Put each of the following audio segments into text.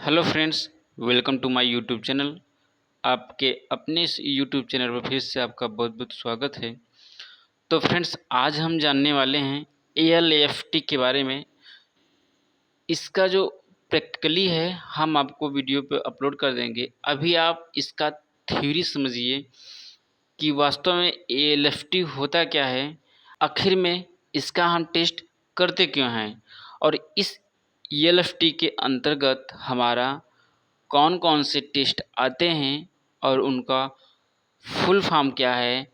Hello friends, welcome to my YouTube channel. आपके अपने इस यूट्यूब चैनल पर फिर से आपका बहुत बहुत स्वागत है। तो फ्रेंड्स, आज हम जानने वाले हैं ALAFT के बारे में। इसका जो प्रैक्टिकली है हम आपको वीडियो पे अपलोड कर देंगे। अभी आप इसका थ्योरी समझिए कि वास्तव में ALAFT होता क्या है, आखिर में इसका हम टेस्ट करते क्यों हैं, और इस ALAFT के अंतर्गत हमारा कौन कौन से टेस्ट आते हैं और उनका फुल फॉर्म क्या है,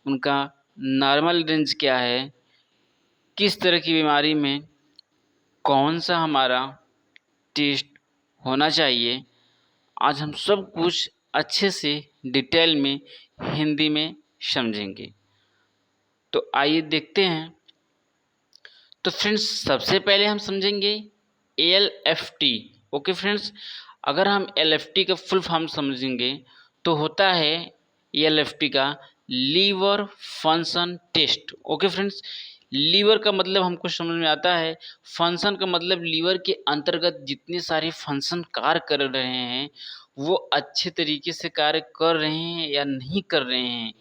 उनका नॉर्मल रेंज क्या है, किस तरह की बीमारी में कौन सा हमारा टेस्ट होना चाहिए। आज हम सब कुछ अच्छे से डिटेल में हिंदी में समझेंगे। तो आइए देखते हैं। तो फ्रेंड्स, सबसे पहले हम समझेंगे ALFT। ओके फ्रेंड्स, अगर हम LFT का फुल फॉर्म समझेंगे तो होता है ALFT का liver function test. Okay friends, liver का मतलब हमको समझ में आता है, फंक्शन का मतलब लीवर के अंतर्गत जितने सारे फंक्शन कार्य कर रहे हैं वो अच्छे तरीके से कार्य कर रहे हैं या नहीं कर रहे हैं,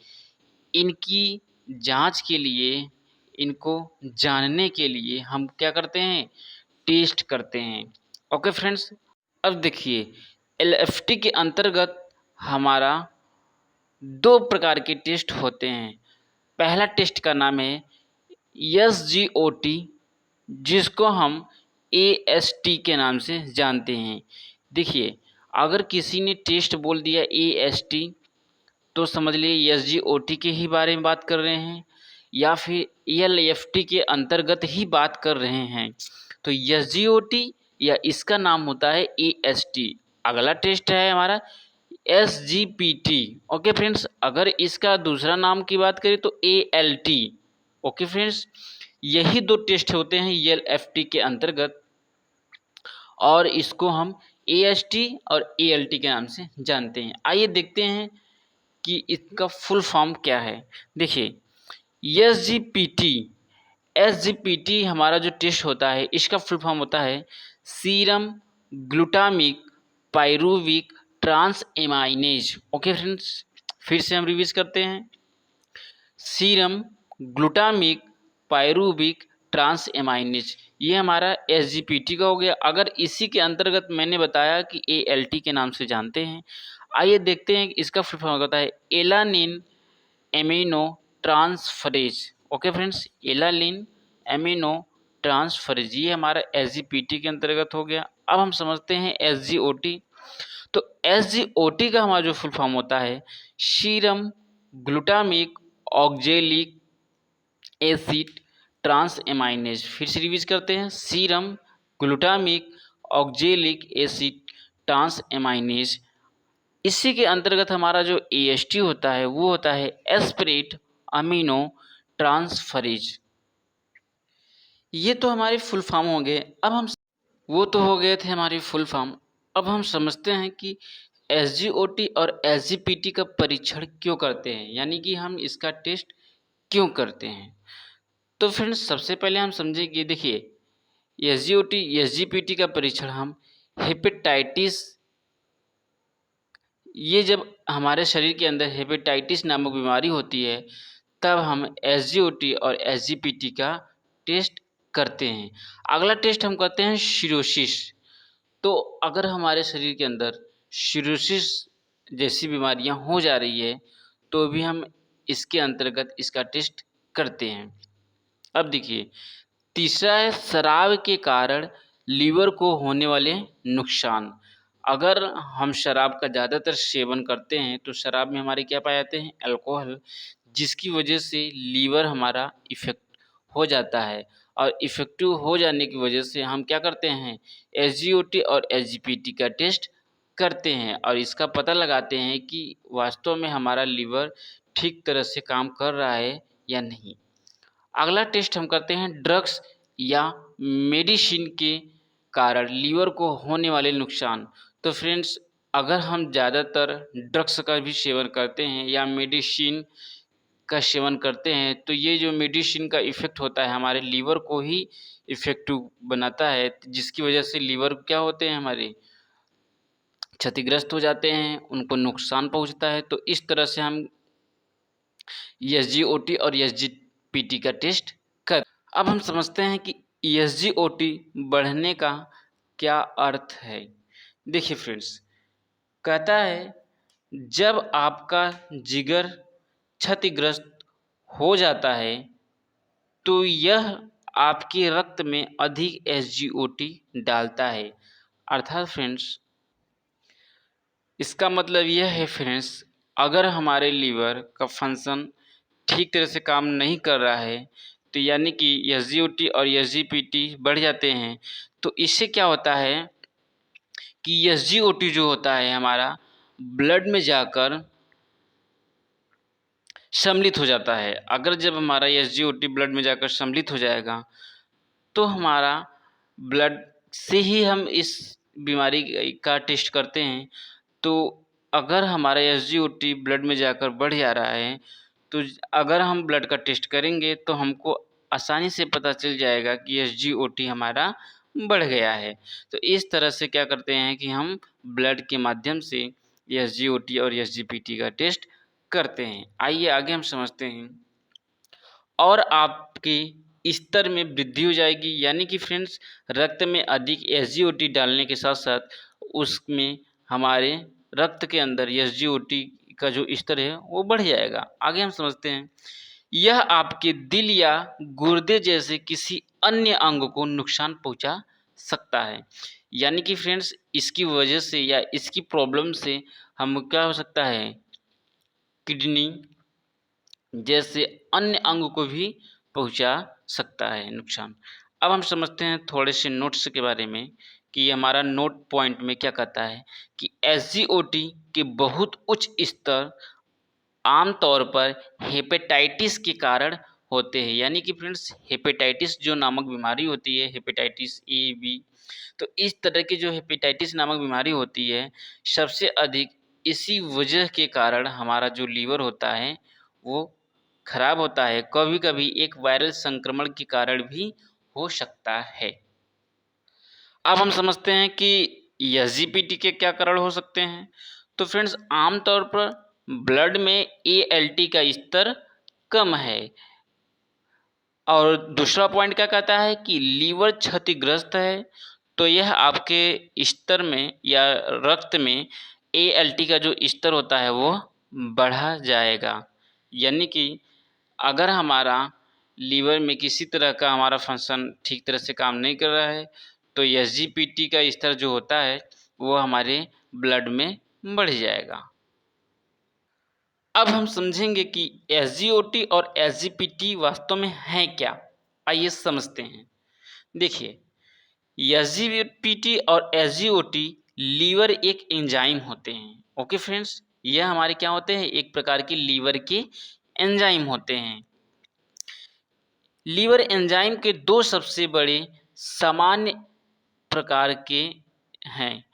इनकी जांच के लिए, इनको जानने के लिए हम क्या करते हैं, टेस्ट करते हैं। ओके फ्रेंड्स, अब देखिए LFT के अंतर्गत हमारा दो प्रकार के टेस्ट होते हैं। पहला टेस्ट का नाम है SGOT, जिसको हम AST के नाम से जानते हैं। देखिए, अगर किसी ने टेस्ट बोल दिया AST तो समझ लिए SGOT के ही बारे में बात कर रहे हैं या फिर ALFT के अंतर्गत ही बात कर रहे हैं। तो SGOT या इसका नाम होता है AST। अगला टेस्ट है हमारा SGPT। ओके फ्रेंड्स, अगर इसका दूसरा नाम की बात करें तो ALT। ओके फ्रेंड्स, यही दो टेस्ट होते हैं ALFT के अंतर्गत, और इसको हम AST और ALT के नाम से जानते हैं। आइए देखते हैं कि इसका फुल फॉर्म क्या है। देखिए, एस जी पी टी हमारा जो टेस्ट होता है इसका फुल फॉर्म होता है serum glutamic pyruvic transaminase. Okay friends, फिर से हम रिवीज करते हैं। Serum glutamic pyruvic transaminase, ये हमारा SGPT का हो गया। अगर इसी के अंतर्गत मैंने बताया कि ALT के नाम से जानते हैं, आइए देखते हैं कि इसका फुल फॉर्म होता है alanine amino transferase. Okay friends, alanine amino transferase ये हमारा SGPT के अंतर्गत हो गया। अब हम समझते हैं SGOT। तो SGOT का हमारा जो फुल फॉर्म होता है serum glutamic oxalic acid transaminase. फिर से रिवीज करते हैं, serum glutamic oxalic acid transaminase. इसी के अंतर्गत हमारा जो AST होता है वो होता है एस्पिरेट अमीनो ट्रांसफरेज। ये तो हमारे फुल फॉर्म हो गए। अब हम वो तो हो गए थे हमारे फुल फॉर्म। अब हम समझते हैं कि SGOT और SGPT का परीक्षण क्यों करते हैं, यानी कि हम इसका टेस्ट क्यों करते हैं। तो फ्रेंड्स, सबसे पहले हम समझेंगे। देखिए, SGOT SGPT का परीक्षण हम हेपेटाइटिस, ये जब हमारे शरीर के अंदर हेपेटाइटिस नामक बीमारी होती है तब हम SGOT और SGPT का टेस्ट करते हैं। अगला टेस्ट हम करते हैं सिरोसिस। तो अगर हमारे शरीर के अंदर सिरोसिस जैसी बीमारियां हो जा रही है तो भी हम इसके अंतर्गत इसका टेस्ट करते हैं। अब देखिए, तीसरा है शराब के कारण लीवर को होने वाले नुकसान। अगर हम शराब का ज़्यादातर सेवन करते हैं तो शराब में हमारे क्या पाए जाते हैं, अल्कोहल, जिसकी वजह से लीवर हमारा इफ़ेक्ट हो जाता है। और इफ़ेक्टिव हो जाने की वजह से हम क्या करते हैं, SGOT और SGPT का टेस्ट करते हैं और इसका पता लगाते हैं कि वास्तव में हमारा लीवर ठीक तरह से काम कर रहा है या नहीं। अगला टेस्ट हम करते हैं ड्रग्स या मेडिसिन के कारण लीवर को होने वाले नुकसान। तो फ्रेंड्स, अगर हम ज़्यादातर ड्रग्स का भी सेवन करते हैं या मेडिसिन का सेवन करते हैं तो ये जो मेडिसिन का इफ़ेक्ट होता है हमारे लीवर को ही इफ़ेक्टिव बनाता है, जिसकी वजह से लीवर क्या होते हैं हमारे क्षतिग्रस्त हो जाते हैं, उनको नुकसान पहुंचता है। तो इस तरह से हम एसजीओटी और एसजीपीटी का टेस्ट कर। अब हम समझते हैं कि एसजीओटी बढ़ने का क्या अर्थ है। देखिए फ्रेंड्स, कहता है जब आपका जिगर क्षतिग्रस्त हो जाता है तो यह आपके रक्त में अधिक एसजीओटी डालता है। अर्थात फ्रेंड्स, इसका मतलब यह है फ्रेंड्स, अगर हमारे लीवर का फंक्शन ठीक तरह से काम नहीं कर रहा है तो यानी कि एसजीओटी और एसजीपीटी बढ़ जाते हैं। तो इससे क्या होता है कि एसजीओटी जो होता है हमारा ब्लड में जाकर सम्मिलित हो जाता है। अगर जब हमारा एसजीओटी ब्लड में जाकर सम्मिलित हो जाएगा तो हमारा ब्लड से ही हम इस बीमारी का टेस्ट करते हैं। तो अगर हमारा एसजीओटी ब्लड में जाकर बढ़ जा रहा है तो अगर हम ब्लड का टेस्ट करेंगे तो हमको आसानी से पता चल जाएगा कि एसजीओटी हमारा बढ़ गया है। तो इस तरह से क्या करते हैं कि हम ब्लड के माध्यम से एसजीओटी और एसजीपीटी का टेस्ट करते हैं। आइए आगे हम समझते हैं। और आपके स्तर में वृद्धि हो जाएगी, यानी कि फ्रेंड्स रक्त में अधिक एसजीओटी डालने के साथ साथ उसमें हमारे रक्त के अंदर एसजीओटी का जो स्तर है वो बढ़ जाएगा। आगे हम समझते हैं, यह आपके दिल या गुर्दे जैसे किसी अन्य अंग को नुकसान पहुंचा सकता है। यानी कि फ्रेंड्स इसकी वजह से या इसकी प्रॉब्लम से हम क्या हो सकता है, किडनी जैसे अन्य अंग को भी पहुंचा सकता है नुकसान। अब हम समझते हैं थोड़े से नोट्स के बारे में कि हमारा नोट पॉइंट में क्या कहता है कि एसजीओटी के बहुत उच्च स्तर आमतौर पर हेपेटाइटिस के कारण होते हैं। यानी कि फ्रेंड्स हेपेटाइटिस जो नामक बीमारी होती है, हेपेटाइटिस ए बी, तो इस तरह की जो हेपेटाइटिस नामक बीमारी होती है सबसे अधिक इसी वजह के कारण हमारा जो लीवर होता है वो खराब होता है। कभी कभी एक वायरल संक्रमण के कारण भी हो सकता है। अब हम समझते हैं कि एसजीपीटी के क्या कारण हो सकते हैं। तो फ्रेंड्स आमतौर पर ब्लड में एएलटी का स्तर कम है। और दूसरा पॉइंट क्या कहता है कि लीवर क्षतिग्रस्त है तो यह आपके स्तर में या रक्त में एएलटी का जो स्तर होता है वो बढ़ा जाएगा। यानी कि अगर हमारा लीवर में किसी तरह का हमारा फंक्शन ठीक तरह से काम नहीं कर रहा है तो एसजीपीटी का स्तर जो होता है वो हमारे ब्लड में बढ़ जाएगा। अब हम समझेंगे कि एसजीओटी और एसजीपीटी वास्तव में है क्या। आइए समझते हैं। देखिए एसजीपीटी और एसजीओटी लीवर एक एंजाइम होते हैं। ओके फ्रेंड्स, यह हमारे क्या होते हैं, एक प्रकार के लीवर के एंजाइम होते हैं। लीवर एंजाइम के दो सबसे बड़े सामान्य प्रकार के हैं।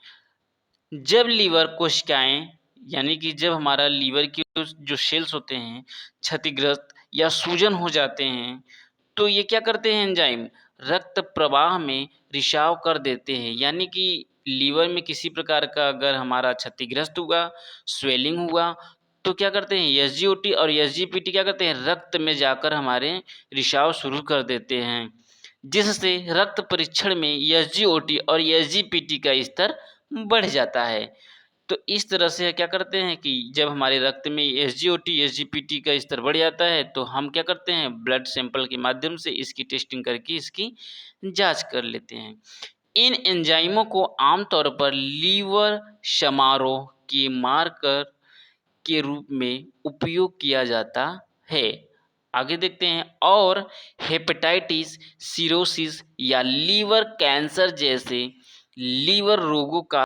जब लीवर कोशिकाएं यानी कि जब हमारा लीवर के जो सेल्स होते हैं क्षतिग्रस्त या सूजन हो जाते हैं तो ये क्या करते हैं, एंजाइम रक्त प्रवाह में रिसाव कर देते हैं। यानी कि लीवर में किसी प्रकार का अगर हमारा क्षतिग्रस्त हुआ, स्वेलिंग हुआ, तो क्या करते हैं एसजीओटी और एसजीपीटी क्या करते हैं, रक्त में जाकर हमारे रिसाव शुरू कर देते हैं, जिससे रक्त परीक्षण में एसजीओटी और एसजीपीटी का स्तर बढ़ जाता है। तो इस तरह से क्या करते हैं कि जब हमारे रक्त में एसजीओटी एसजीपीटी का स्तर बढ़ जाता है तो हम क्या करते हैं ब्लड सैंपल के माध्यम से इसकी टेस्टिंग करके इसकी जांच कर लेते हैं। इन एंजाइमों को आमतौर पर लीवर समारोह के मार्कर के रूप में उपयोग किया जाता है। आगे देखते हैं, और हेपेटाइटिस, सिरोसिस या लीवर कैंसर जैसे लीवर रोगों का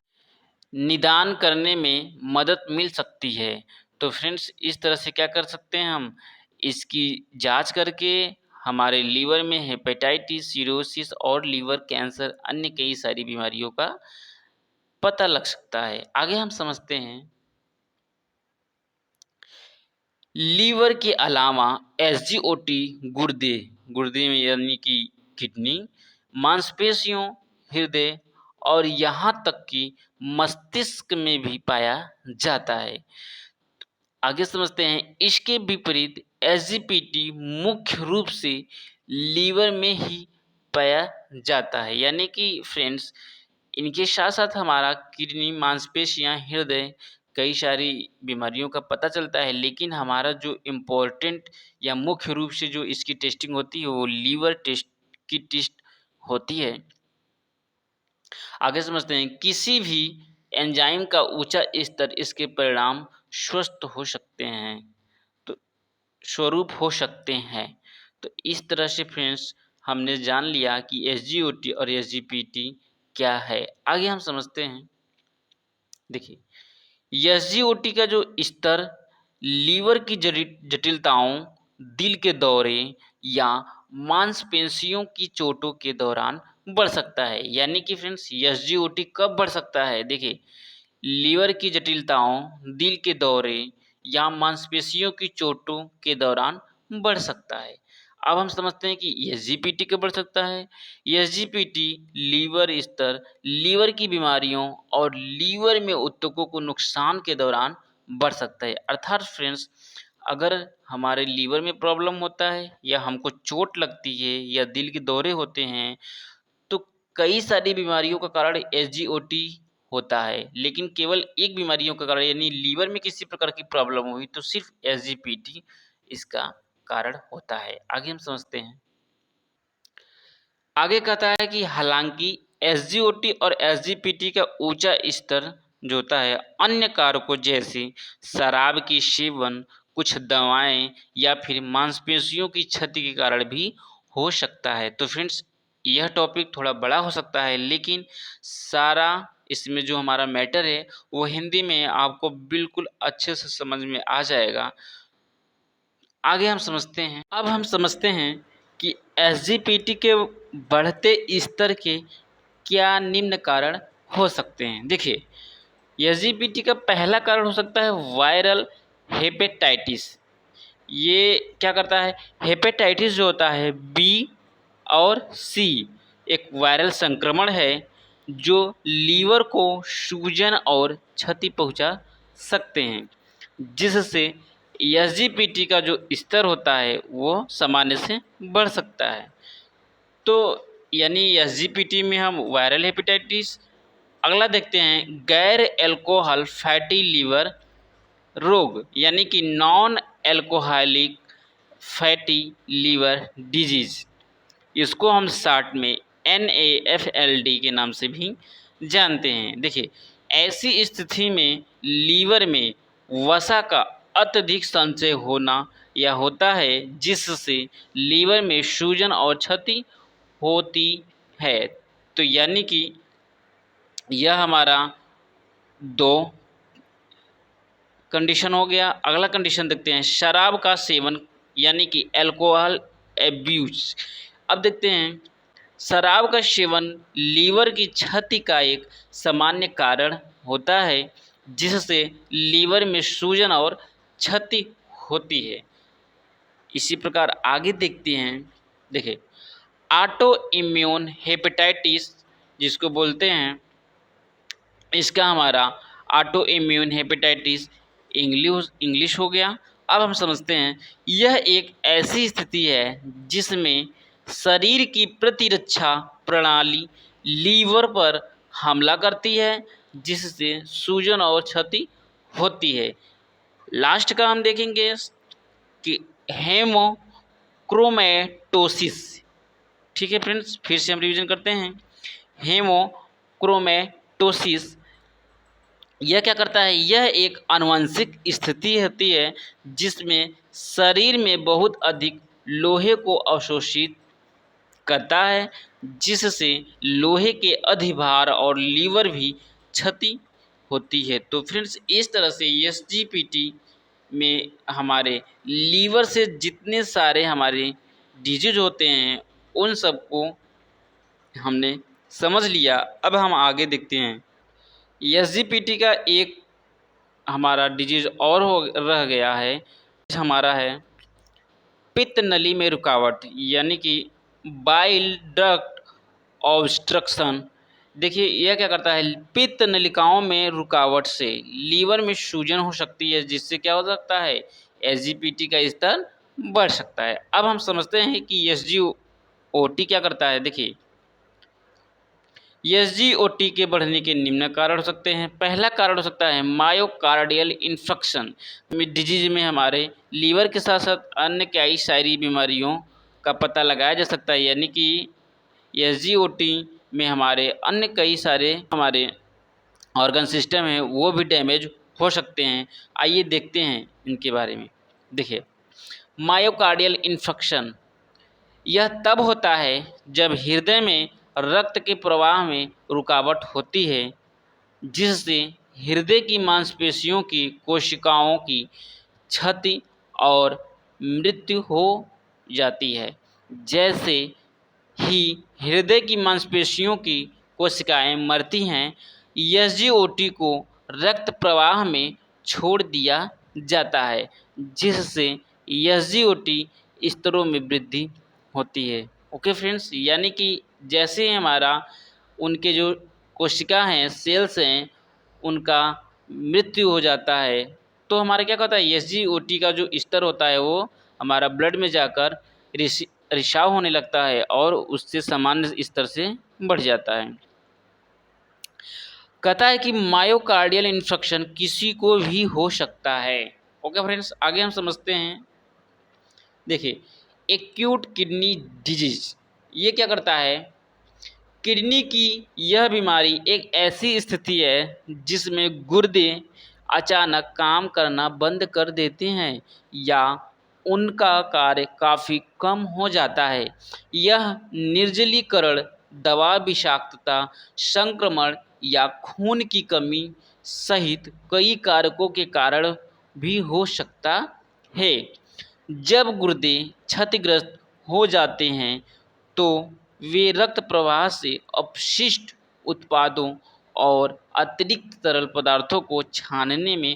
निदान करने में मदद मिल सकती है। तो फ्रेंड्स इस तरह से क्या कर सकते हैं, हम इसकी जांच करके हमारे लीवर में हेपेटाइटिस, सिरोसिस और लीवर कैंसर अन्य कई सारी बीमारियों का पता लग सकता है। आगे हम समझते हैं, लीवर के अलावा एसजीओटी गुर्दे में यानी कि किडनी, मांसपेशियों, हृदय और यहाँ तक कि मस्तिष्क में भी पाया जाता है। आगे समझते हैं, इसके विपरीत एसजीपीटी मुख्य रूप से लीवर में ही पाया जाता है। यानी कि फ्रेंड्स, इनके साथ साथ हमारा किडनी, मांसपेशियां, हृदय, कई सारी बीमारियों का पता चलता है, लेकिन हमारा जो इम्पोर्टेंट या मुख्य रूप से जो इसकी टेस्टिंग होती है वो लीवर टेस्ट की टेस्ट होती है। आगे समझते हैं, किसी भी एंजाइम का ऊंचा स्तर इसके परिणाम स्वस्थ हो सकते हैं, तो स्वरूप हो सकते हैं। तो इस तरह से फ्रेंड्स हमने जान लिया कि एसजीओटी और एसजीपीटी क्या है। आगे हम समझते हैं, देखिए एसजीओटी का जो स्तर लीवर की जटिलताओं, दिल के दौरे या मांसपेशियों की चोटों के दौरान बढ़ सकता है। यानी कि फ्रेंड्स एसजीओटी कब बढ़ सकता है? देखिए, लीवर की जटिलताओं, दिल के दौरे या मांसपेशियों की चोटों के दौरान बढ़ सकता है। अब हम समझते हैं कि एसजीपीटी कब बढ़ सकता है। एसजीपीटी लीवर स्तर, लीवर की बीमारियों और लीवर में ऊतकों को नुकसान के दौरान बढ़ सकता है। अर्थात फ्रेंड्स, अगर हमारे लीवर में प्रॉब्लम होता है या हमको चोट लगती है या दिल के दौरे होते हैं, तो कई सारी बीमारियों का कारण एसजीओटी होता है, लेकिन केवल एक बीमारियों का कारण यानी लीवर में किसी प्रकार की प्रॉब्लम हुई तो सिर्फ एसजीपीटी इसका कारण होता है। आगे हम समझते हैं, आगे कहता है कि हालांकि एसजीओटी और एसजीपीटी का ऊंचा स्तर जो होता है अन्य कारकों जैसे शराब की सेवन, कुछ दवाएं या फिर मांसपेशियों की क्षति के कारण भी हो सकता है। तो फ्रेंड्स, यह टॉपिक थोड़ा बड़ा हो सकता है, लेकिन सारा इसमें जो हमारा मैटर है वो हिंदी में आपको बिल्कुल अच्छे से समझ में आ जाएगा। आगे हम समझते हैं, अब हम समझते हैं कि एसजीपीटी के बढ़ते स्तर के क्या निम्न कारण हो सकते हैं। देखिए, एसजीपीटी का पहला कारण हो सकता है वायरल हेपेटाइटिस। ये क्या करता है? हेपेटाइटिस जो होता है बी और सी एक वायरल संक्रमण है जो लीवर को सूजन और क्षति पहुंचा सकते हैं, जिससे एसजीपीटी का जो स्तर होता है वो सामान्य से बढ़ सकता है। तो यानी एसजीपीटी में हम वायरल हेपेटाइटिस। अगला देखते हैं, गैर एल्कोहल फैटी लीवर रोग यानी कि non alcoholic fatty liver disease, इसको हम शॉर्ट में NAFLD के नाम से भी जानते हैं। देखिए, ऐसी स्थिति में लीवर में वसा का अत्यधिक संचय होना या होता है, जिससे लीवर में सूजन और क्षति होती है। तो यानी कि यह हमारा दो कंडीशन हो गया। अगला कंडीशन देखते हैं, शराब का सेवन यानी कि अल्कोहल एब्यूज। अब देखते हैं, शराब का सेवन लीवर की क्षति का एक सामान्य कारण होता है, जिससे लीवर में सूजन और क्षति होती है। इसी प्रकार आगे देखते हैं, देखिए ऑटो इम्यून हेपेटाइटिस जिसको बोलते हैं, इसका हमारा ऑटो इम्यून हेपेटाइटिस इंग्लिश हो गया। अब हम समझते हैं, यह एक ऐसी स्थिति है जिसमें शरीर की प्रतिरक्षा प्रणाली लीवर पर हमला करती है, जिससे सूजन और क्षति होती है। लास्ट का हम देखेंगे कि हेमोक्रोमेटोसिस। ठीक है फ्रेंड्स, फिर से हम रिवीजन करते हैं। हेमोक्रोमेटोसिस यह क्या करता है? यह एक आनुवंशिक स्थिति होती है जिसमें शरीर में बहुत अधिक लोहे को अवशोषित करता है, जिससे लोहे के अधिभार और लीवर भी क्षति होती है। तो फ्रेंड्स, इस तरह से एसजीपीटी में हमारे लीवर से जितने सारे हमारे डिजीज होते हैं उन सबको हमने समझ लिया। अब हम आगे देखते हैं, एसजीपीटी का एक हमारा डिजीज और हो रह गया है, हमारा है पित्त नली में रुकावट यानी कि बाइल डक्ट ऑब्स्ट्रक्शन। देखिए यह क्या करता है, पित्त नलिकाओं में रुकावट से लीवर में सूजन हो सकती है, जिससे क्या हो सकता है, एसजीपीटी का स्तर बढ़ सकता है। अब हम समझते हैं कि एसजीओटी क्या करता है। देखिए एसजीओटी के बढ़ने के निम्न कारण हो सकते हैं। पहला कारण हो सकता है मायोकार्डियल इन्फेक्शन डिजीज में हमारे लीवर के साथ साथ अन्य कई सारी बीमारियों का पता लगाया जा सकता है, यानी कि एसजीओटी में हमारे अन्य कई सारे हमारे ऑर्गन सिस्टम हैं वो भी डैमेज हो सकते हैं। आइए देखते हैं इनके बारे में। देखिए मायोकार्डियल इन्फेक्शन यह तब होता है जब हृदय में रक्त के प्रवाह में रुकावट होती है, जिससे हृदय की मांसपेशियों की कोशिकाओं की क्षति और मृत्यु हो जाती है। जैसे ही हृदय की मांसपेशियों की कोशिकाएं मरती हैं, एसजीओटी को रक्त प्रवाह में छोड़ दिया जाता है, जिससे एसजीओटी स्तरों में वृद्धि होती है। ओके फ्रेंड्स, यानी कि जैसे हमारा उनके जो कोशिका हैं, सेल्स हैं, उनका मृत्यु हो जाता है, तो हमारा क्या कहता है, एसजीओटी का जो स्तर होता है वो हमारा ब्लड में जाकर रिसाव होने लगता है और उससे सामान्य स्तर से बढ़ जाता है। कहता है कि मायोकार्डियल इन्फेक्शन किसी को भी हो सकता है। ओके फ्रेंड्स, आगे हम समझते हैं। देखिए एक्यूट किडनी डिजीज ये क्या करता है, किडनी की यह बीमारी एक ऐसी स्थिति है जिसमें गुर्दे अचानक काम करना बंद कर देते हैं या उनका कार्य काफ़ी कम हो जाता है। यह निर्जलीकरण, दवा विषाक्तता, संक्रमण या खून की कमी सहित कई कारकों के कारण भी हो सकता है। जब गुर्दे क्षतिग्रस्त हो जाते हैं तो वे रक्त प्रवाह से अपशिष्ट उत्पादों और अतिरिक्त तरल पदार्थों को छानने में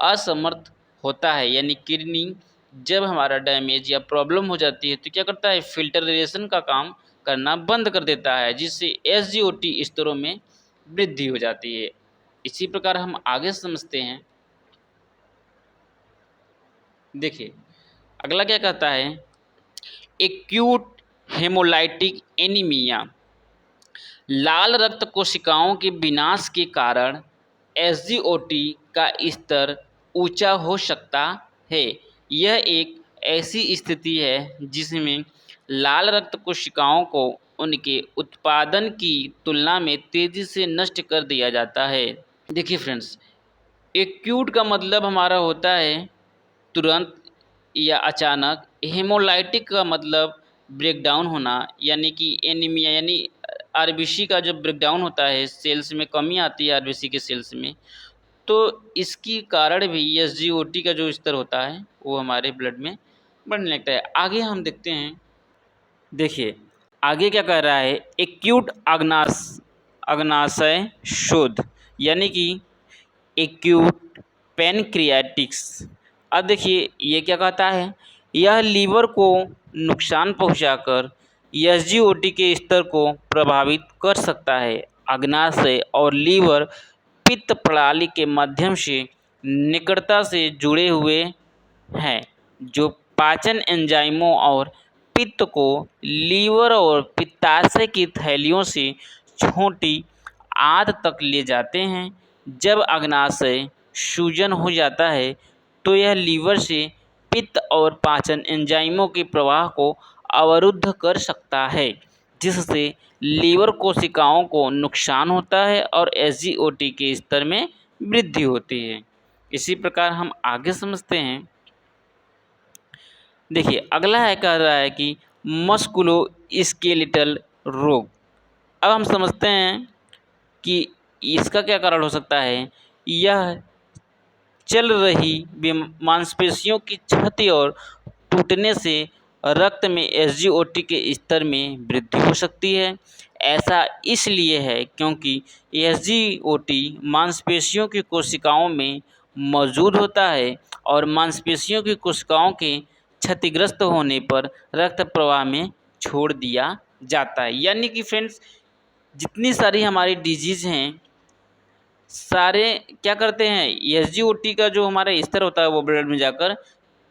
असमर्थ होता है। यानी किडनी जब हमारा डैमेज या प्रॉब्लम हो जाती है तो क्या करता है, फिल्टरेशन का काम करना बंद कर देता है, जिससे एसजीओटी स्तरों में वृद्धि हो जाती है। इसी प्रकार हम आगे समझते हैं। देखिए अगला क्या कहता है, एक्यूट हेमोलाइटिक एनीमिया लाल रक्त कोशिकाओं के विनाश के कारण एसजीओटी का स्तर ऊंचा हो सकता है। यह एक ऐसी स्थिति है जिसमें लाल रक्त कोशिकाओं को उनके उत्पादन की तुलना में तेजी से नष्ट कर दिया जाता है। देखिए फ्रेंड्स, एक्यूट का मतलब हमारा होता है तुरंत या अचानक। हेमोलाइटिक का मतलब ब्रेकडाउन होना, यानी कि एनीमिया यानी आरबीसी का जब ब्रेकडाउन होता है, सेल्स में कमी आती है आरबीसी के सेल्स में, तो इसकी कारण भी एसजीओटी का जो स्तर होता है वो हमारे ब्लड में बढ़ने लगता है। आगे हम देखते हैं। देखिए आगे क्या कह रहा है, एक्यूट अग्नाशय शोथ यानी कि एक्यूट पैनक्रियाटिक्स। अब देखिए ये क्या कहता है, यह लीवर को नुकसान पहुंचाकर एसजीओटी के स्तर को प्रभावित कर सकता है। अग्नाशय और लीवर पित्त प्रणाली के माध्यम से निकटता से जुड़े हुए हैं, जो पाचन एंजाइमों और पित्त को लीवर और पित्ताशय की थैलियों से छोटी आंत तक ले जाते हैं। जब अग्नाशय सूजन हो जाता है तो यह लीवर से पित्त और पाचन एंजाइमों के प्रवाह को अवरुद्ध कर सकता है, जिससे लीवर कोशिकाओं को नुकसान होता है और एसजीओटी के स्तर में वृद्धि होती है। इसी प्रकार हम आगे समझते हैं। देखिए अगला है, कह रहा है कि मस्कुलोस्केलेटल रोग। अब हम समझते हैं कि इसका क्या कारण हो सकता है। यह चल रही मांसपेशियों की क्षति और टूटने से रक्त में एसजीओटी के स्तर में वृद्धि हो सकती है। ऐसा इसलिए है क्योंकि एसजीओटी मांसपेशियों की कोशिकाओं में मौजूद होता है और मांसपेशियों की कोशिकाओं के क्षतिग्रस्त होने पर रक्त प्रवाह में छोड़ दिया जाता है। यानी कि फ्रेंड्स, जितनी सारी हमारी डिजीज़ हैं सारे क्या करते हैं, एसजीओटी का जो हमारा स्तर होता है वो ब्लड में जाकर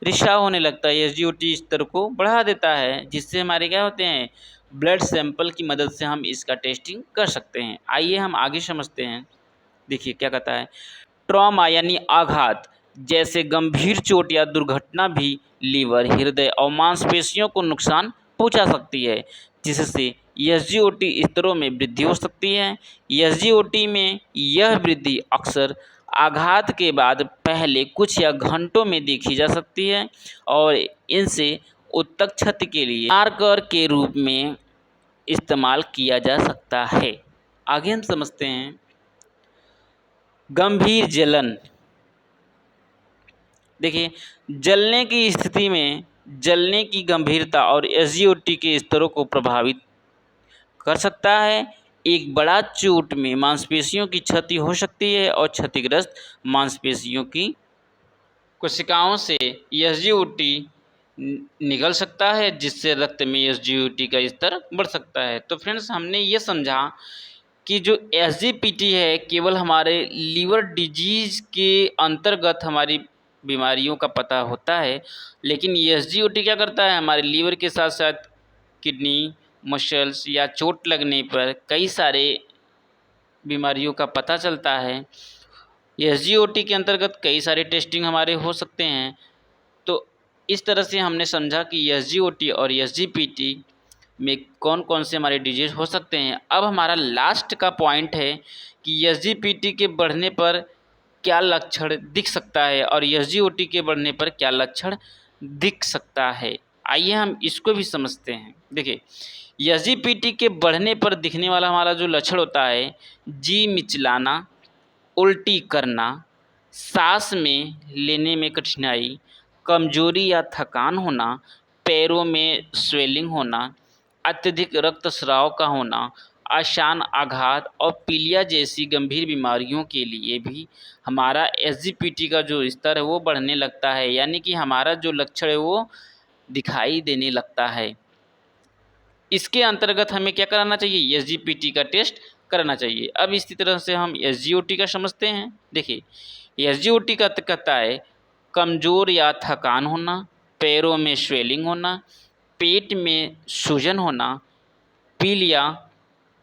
रिसाव होने लगता है, एसजीओटी स्तर को बढ़ा देता है, जिससे हमारे क्या होते हैं, ब्लड सैंपल की मदद से हम इसका टेस्टिंग कर सकते हैं। आइए हम आगे समझते हैं। देखिए क्या कहता है, ट्रॉमा यानी आघात जैसे गंभीर चोट या दुर्घटना भी लीवर, हृदय और मांसपेशियों को नुकसान पहुंचा सकती है, जिससे एसजीओटी स्तरों में वृद्धि हो सकती है। एसजीओटी में यह वृद्धि अक्सर आघात के बाद पहले कुछ या घंटों में देखी जा सकती है और इनसे उत्तक क्षति के लिए मार्कर के रूप में इस्तेमाल किया जा सकता है। आगे हम समझते हैं गंभीर जलन। देखिए, जलने की स्थिति में जलने की गंभीरता और एसजीओटी के स्तरों को प्रभावित कर सकता है। एक बड़ा चोट में मांसपेशियों की क्षति हो सकती है और क्षतिग्रस्त मांसपेशियों की कोशिकाओं से एसजीओटी निकल सकता है, जिससे रक्त में एसजीओटी का स्तर बढ़ सकता है। तो फ्रेंड्स, हमने ये समझा कि जो एसजीपीटी है केवल हमारे लीवर डिजीज़ के अंतर्गत हमारी बीमारियों का पता होता है, लेकिन एसजीओटी क्या करता है, हमारे लीवर के साथ साथ किडनी, मसल्स या चोट लगने पर कई सारे बीमारियों का पता चलता है। एसजीओटी के अंतर्गत कई सारे टेस्टिंग हमारे हो सकते हैं। तो इस तरह से हमने समझा कि एसजीओटी और एसजीपीटी में कौन कौन से हमारे डिजीज हो सकते हैं। अब हमारा लास्ट का पॉइंट है कि एसजीपीटी के बढ़ने पर क्या लक्षण दिख सकता है और एसजीओटी के बढ़ने पर क्या लक्षण दिख सकता है। आइए हम इसको भी समझते हैं। देखिए, एसजीपीटी के बढ़ने पर दिखने वाला हमारा जो लक्षण होता है, जी मिचलाना, उल्टी करना, सांस में लेने में कठिनाई, कमजोरी या थकान होना, पैरों में स्वेलिंग होना, अत्यधिक रक्तस्राव का होना, आसान आघात और पीलिया जैसी गंभीर बीमारियों के लिए भी हमारा एसजीपीटी का जो स्तर है वो बढ़ने लगता है, यानी कि हमारा जो लक्षण है वो दिखाई देने लगता है। इसके अंतर्गत हमें क्या कराना चाहिए, एसजीपीटी का टेस्ट कराना चाहिए। अब इसी तरह से हम एसजीओटी का समझते हैं। देखिए, एसजीओटी का कहता है कमज़ोर या थकान होना, पैरों में स्वेलिंग होना, पेट में सूजन होना, पीलिया,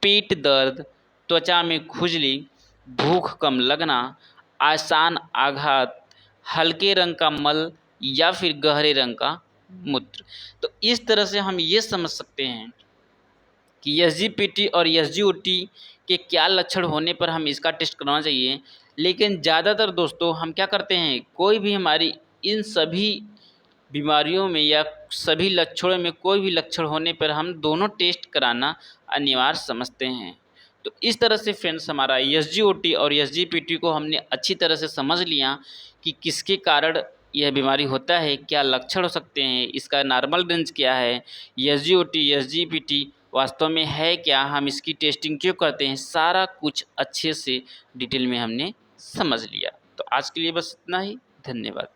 पेट दर्द, त्वचा में खुजली, भूख कम लगना, आसान आघात, हल्के रंग का मल या फिर गहरे रंग का मूत्र। तो इस तरह से हम ये समझ सकते हैं कि एसजीपीटी और एसजीओटी के क्या लक्षण होने पर हम इसका टेस्ट करवाना चाहिए। लेकिन ज़्यादातर दोस्तों हम क्या करते हैं, कोई भी हमारी इन सभी बीमारियों में या सभी लक्षणों में कोई भी लक्षण होने पर हम दोनों टेस्ट कराना अनिवार्य समझते हैं। तो इस तरह से फ्रेंड्स, हमारा एसजीओटी और एसजीपीटी को हमने अच्छी तरह से समझ लिया कि किसके कारण यह बीमारी होता है, क्या लक्षण हो सकते हैं, इसका नॉर्मल रेंज क्या है, एसजीओटी एसजीपीटी वास्तव में है क्या, हम इसकी टेस्टिंग क्यों करते हैं, सारा कुछ अच्छे से डिटेल में हमने समझ लिया। तो आज के लिए बस इतना ही। धन्यवाद।